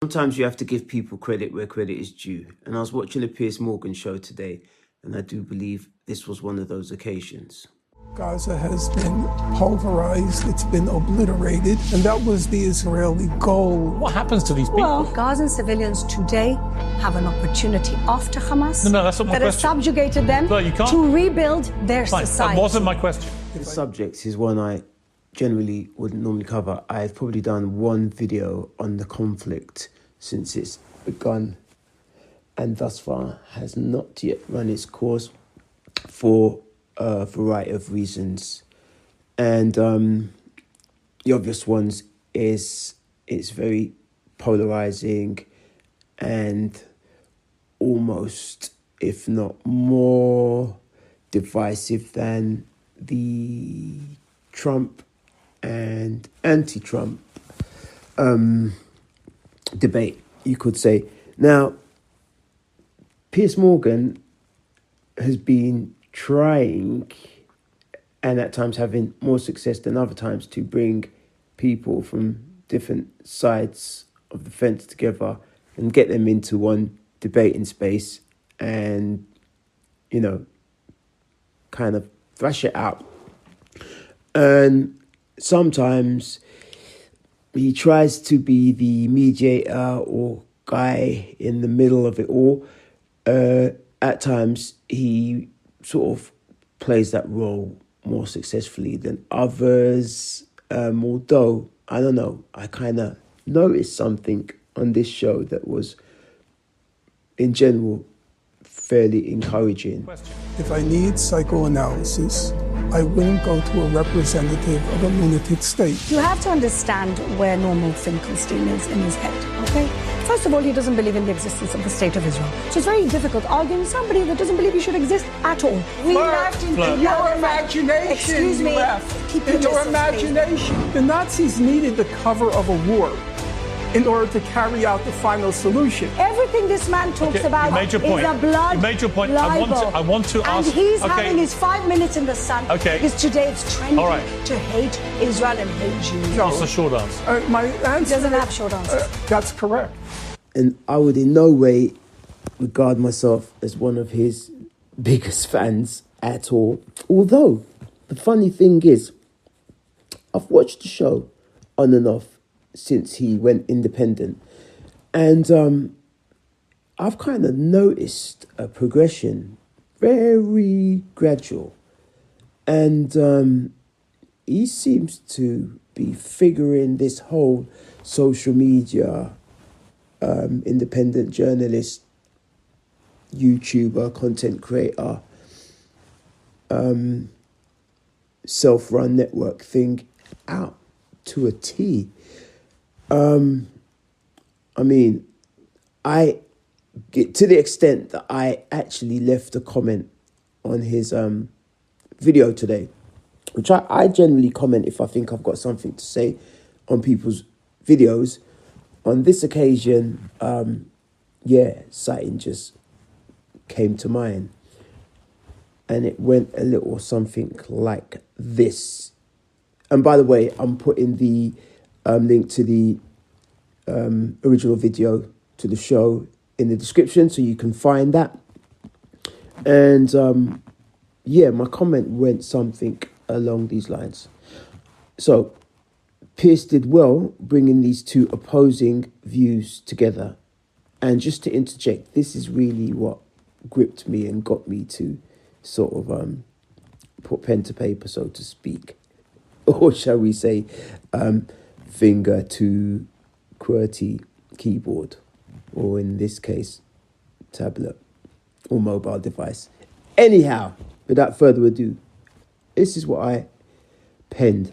Sometimes you have to give people credit where credit is due. And I was watching the Piers Morgan show today, and I do believe this was one of those occasions. Gaza has been pulverized, it's been obliterated, and that was the Israeli goal. What happens to these people? Well, Gazan civilians today have an opportunity after Hamas No, that's not my that has question. subjugated them No, you can't. to rebuild their Fine, society. that wasn't my question. The subject is one I generally wouldn't normally cover. I've probably done one video on the conflict since it's begun, and thus far has not yet run its course for a variety of reasons. And the obvious ones is it's very polarizing and almost, if not more, divisive than the Trump and anti-Trump debate, you could say. Now, Piers Morgan has been trying, and at times having more success than other times, to bring people from different sides of the fence together and get them into one debating space and, you know, kind of thrash it out. And sometimes he tries to be the mediator or guy in the middle of it all. At times, he sort of plays that role more successfully than others. Although, I don't know, I kind of noticed something on this show that was, in general, fairly encouraging. If I need psychoanalysis, I wouldn't go to a representative of a lunatic state. You have to understand where normal Finkelstein is in his head, okay? First of all, he doesn't believe in the existence of the State of Israel. So it's very difficult arguing with somebody that doesn't believe he should exist at all. We left into your imagination. Excuse me. Keep In your imagination. The Nazis needed the cover of a war in order to carry out the final solution. Everything this man talks about you made your point. is a blood You made your point. libel. I want to ask. And he's having his 5 minutes in the sun. Okay. Because today it's trending All right. to hate Israel and hate Jews. That's the short answer. My answer He doesn't have short answers. that's correct. And I would in no way regard myself as one of his biggest fans at all. Although, the funny thing is, I've watched the show on and off since he went independent. And I've kind of noticed a progression, very gradual. And he seems to be figuring this whole social media, independent journalist, YouTuber, content creator, self-run network thing out to a T. I mean, I get to the extent that I actually left a comment on his video today, which I generally comment if I think I've got something to say on people's videos. On this occasion, something just came to mind. And it went a little something like this. And by the way, I'm putting the link to the original video to the show in the description so you can find that. And my comment went something along these lines. So, Piers did well bringing these two opposing views together. And just to interject, this is really what gripped me and got me to sort of put pen to paper, so to speak. Or shall we say, finger to QWERTY keyboard, or in this case, tablet or mobile device. Anyhow, without further ado, this is what I penned.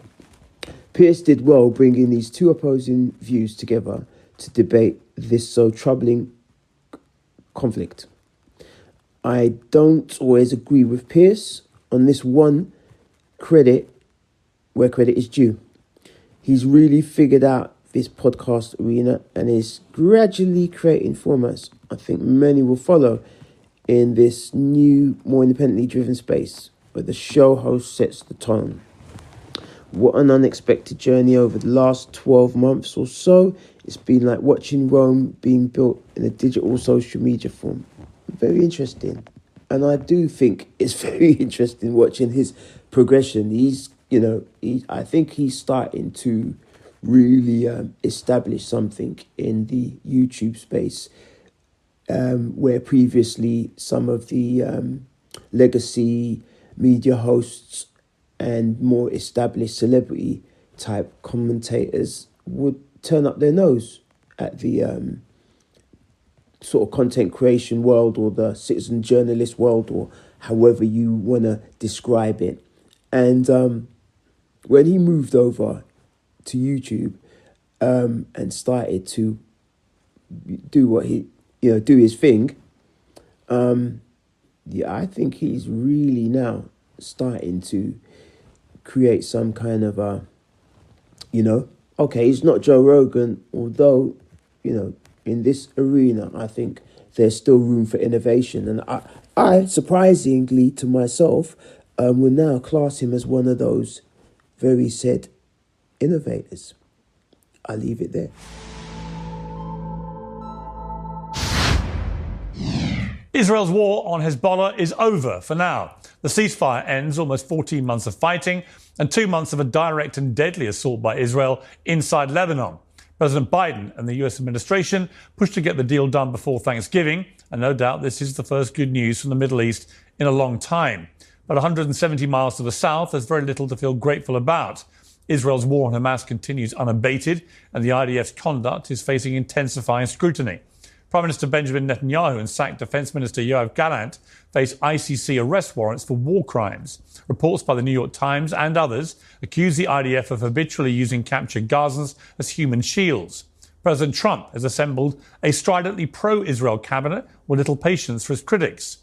Piers did well bringing these two opposing views together to debate this so troubling conflict. I don't always agree with Piers on this one, credit where credit is due. He's really figured out this podcast arena and is gradually creating formats I think many will follow in this new, more independently driven space where the show host sets the tone. What an unexpected journey over the last 12 months or so It's been like watching Rome being built in a digital social media form. Very interesting. And I do think it's very interesting watching his progression. I think he's starting to really establish something in the YouTube space, where previously some of the legacy media hosts and more established celebrity type commentators would turn up their nose at the sort of content creation world, or the citizen journalist world, or however you want to describe it. And when he moved over to YouTube and started to do what do his thing, I think he's really now starting to create some kind of okay, he's not Joe Rogan, although, in this arena, I think there's still room for innovation. And I surprisingly to myself, will now class him as one of those very said innovators. I'll leave it there. Israel's war on Hezbollah is over for now. The ceasefire ends almost 14 months of fighting and 2 months of a direct and deadly assault by Israel inside Lebanon. President Biden and the US administration pushed to get the deal done before Thanksgiving, and no doubt this is the first good news from the Middle East in a long time. But 170 miles to the south, there's very little to feel grateful about. Israel's war on Hamas continues unabated, and the IDF's conduct is facing intensifying scrutiny. Prime Minister Benjamin Netanyahu and sacked Defence Minister Yoav Gallant face ICC arrest warrants for war crimes. Reports by the New York Times and others accuse the IDF of habitually using captured Gazans as human shields. President Trump has assembled a stridently pro-Israel cabinet with little patience for his critics.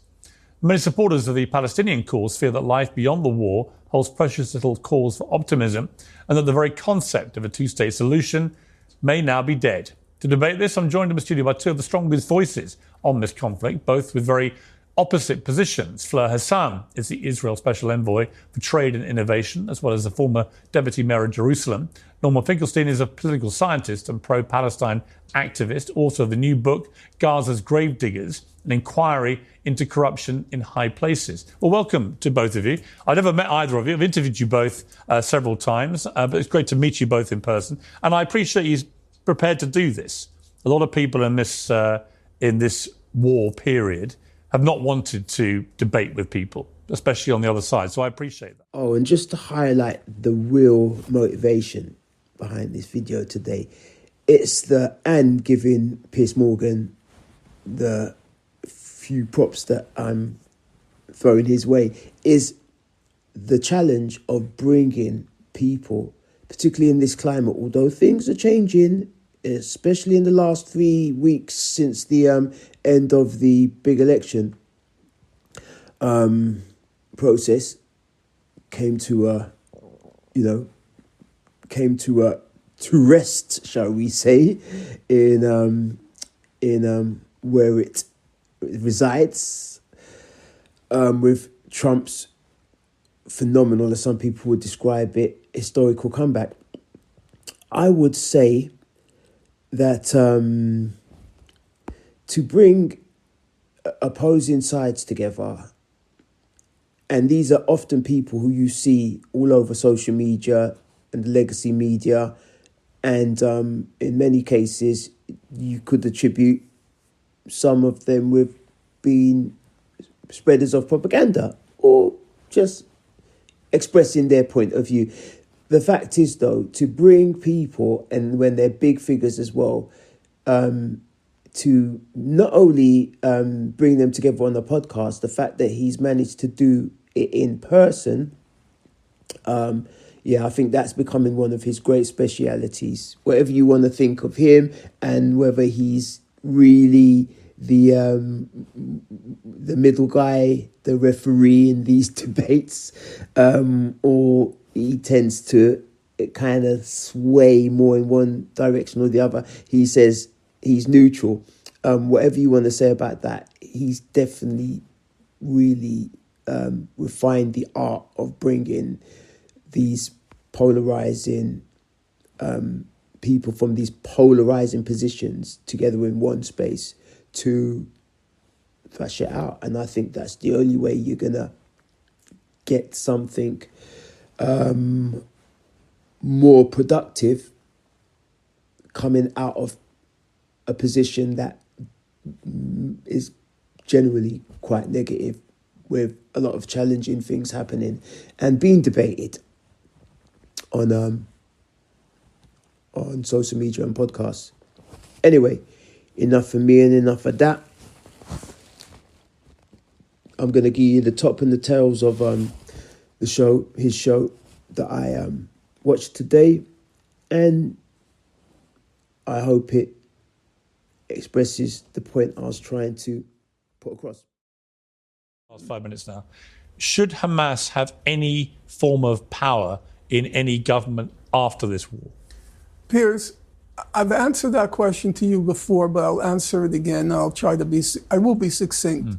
Many supporters of the Palestinian cause fear that life beyond the war holds precious little cause for optimism, and that the very concept of a two-state solution may now be dead. To debate this, I'm joined in the studio by two of the strongest voices on this conflict, both with very opposite positions. Fleur Hassan is the Israel Special Envoy for Trade and Innovation, as well as the former Deputy Mayor of Jerusalem. Norman Finkelstein is a political scientist and pro-Palestine activist, author of the new book, Gaza's Gravediggers, an inquiry into corruption in high places. Well, welcome to both of you. I've never met either of you. I've interviewed you both several times, but it's great to meet you both in person. And I appreciate you prepared to do this. A lot of people in this war period have not wanted to debate with people, especially on the other side. So I appreciate that. Oh, and just to highlight the real motivation behind this video today, it's giving Piers Morgan the few props that I'm throwing his way, is the challenge of bringing people, particularly in this climate, although things are changing, especially in the last 3 weeks since the end of the big election process came to rest, shall we say, in where it resides, with Trump's phenomenal, as some people would describe it, historical comeback. I would say that to bring opposing sides together, and these are often people who you see all over social media and the legacy media, and in many cases you could attribute some of them with being spreaders of propaganda or just expressing their point of view. The fact is, though, to bring people, and when they're big figures as well, to not only bring them together on the podcast, the fact that he's managed to do it in person, I think that's becoming one of his great specialities. Whatever you want to think of him, and whether he's really the middle guy, the referee in these debates, or he tends to kind of sway more in one direction or the other. He says he's neutral. Whatever you want to say about that, he's definitely really refined the art of bringing these polarizing people from these polarizing positions together in one space to thrash it out. And I think that's the only way you're going to get something more productive coming out of a position that is generally quite negative, with a lot of challenging things happening and being debated on social media and podcasts. Anyway, enough for me and enough of that. I'm going to give you the top and the tails of his show that I watched today, and I hope it expresses the point I was trying to put across. Last 5 minutes now. Should Hamas have any form of power in any government after this war? Piers, I've answered that question to you before, but I'll answer it again. I will be succinct.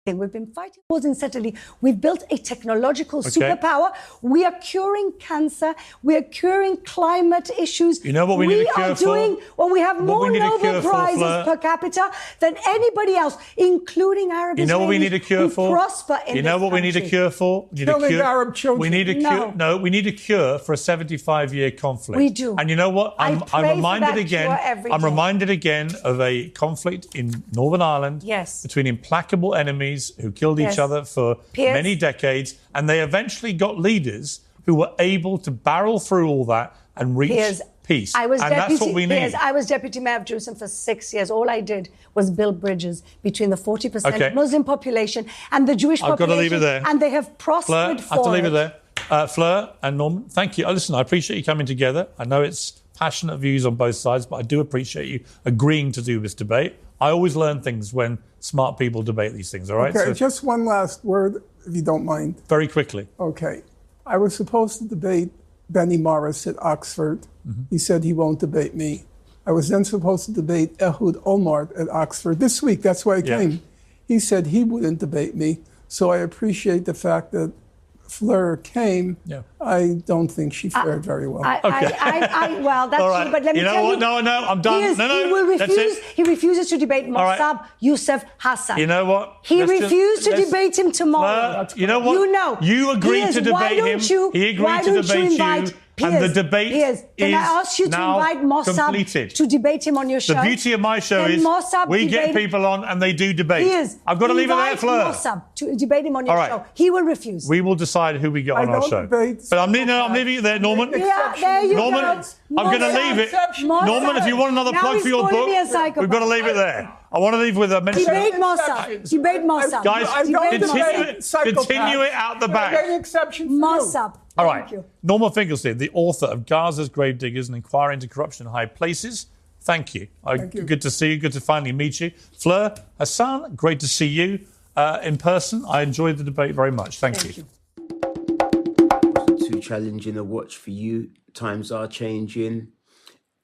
We've been fighting wars incessantly. We've built a technological superpower. We are curing cancer. We are curing climate issues. You know what we need to cure for? Well, we have more Nobel Prizes per capita than anybody else, including Arab Israelis. You know what we need a cure for? Prosper in you know what country. we need a cure for? Killing Arab children. We need a cure. No, we need a cure for a 75-year conflict. We do. And you know what? I'm reminded again. I'm reminded again of a conflict in Northern Ireland. Yes. Between implacable enemies who killed each other for many decades, and they eventually got leaders who were able to barrel through all that and reach peace. That's what we need. I was deputy mayor of Jerusalem for 6 years. All I did was build bridges between the 40% Muslim population and the Jewish population. I've got to leave it there. And they have prospered Fleur, I have to leave it there. Fleur and Norman, thank you. Listen, I appreciate you coming together. I know it's passionate views on both sides, but I do appreciate you agreeing to do this debate. I always learn things when smart people debate these things, all right? Okay, so, just one last word, if you don't mind. Very quickly. Okay. I was supposed to debate Benny Morris at Oxford. He said he won't debate me. I was then supposed to debate Ehud Olmert at Oxford this week. That's why I came. He said he wouldn't debate me. So I appreciate the fact that Fleur came. I don't think she fared very well. Well, that's right. true, but let me tell you. No, I'm done. He will refuse. He refuses to debate Mossab Youssef Hassan. You know what? He refused to debate him tomorrow. You know what? You agreed to debate him. He agreed to debate you. Piers, and the debate Piers, can I ask you to invite Mossab to debate him on your show? The beauty of my show is we get people on and they do debate. Piers, I've got to leave it there, Fleur. Mossab to debate him on your show. He will refuse. We will decide who we get on our show. But I'm leaving it there, Norman. Yeah, there you Norman, go. I'm going to leave it. Norman, if you want another plug for your book, we've got to leave it there. I want to leave with a mention. Debate Mossab. Debate Mossab. Guys, continue it out the back. Mossab. All right. Norman Finkelstein, the author of Gaza's Gravediggers, an inquiry into corruption in high places. Thank you. Good to see you. Good to finally meet you. Fleur, Hassan, great to see you in person. I enjoyed the debate very much. Thank you. Too challenging a watch for you. Times are changing,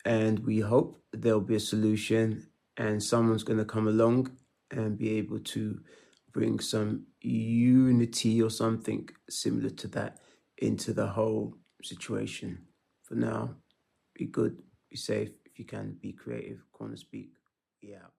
and we hope there'll be a solution and someone's going to come along and be able to bring some unity or something similar to that into the whole situation. For now, be good, be safe. If you can, be creative. CornerSpeak, be out.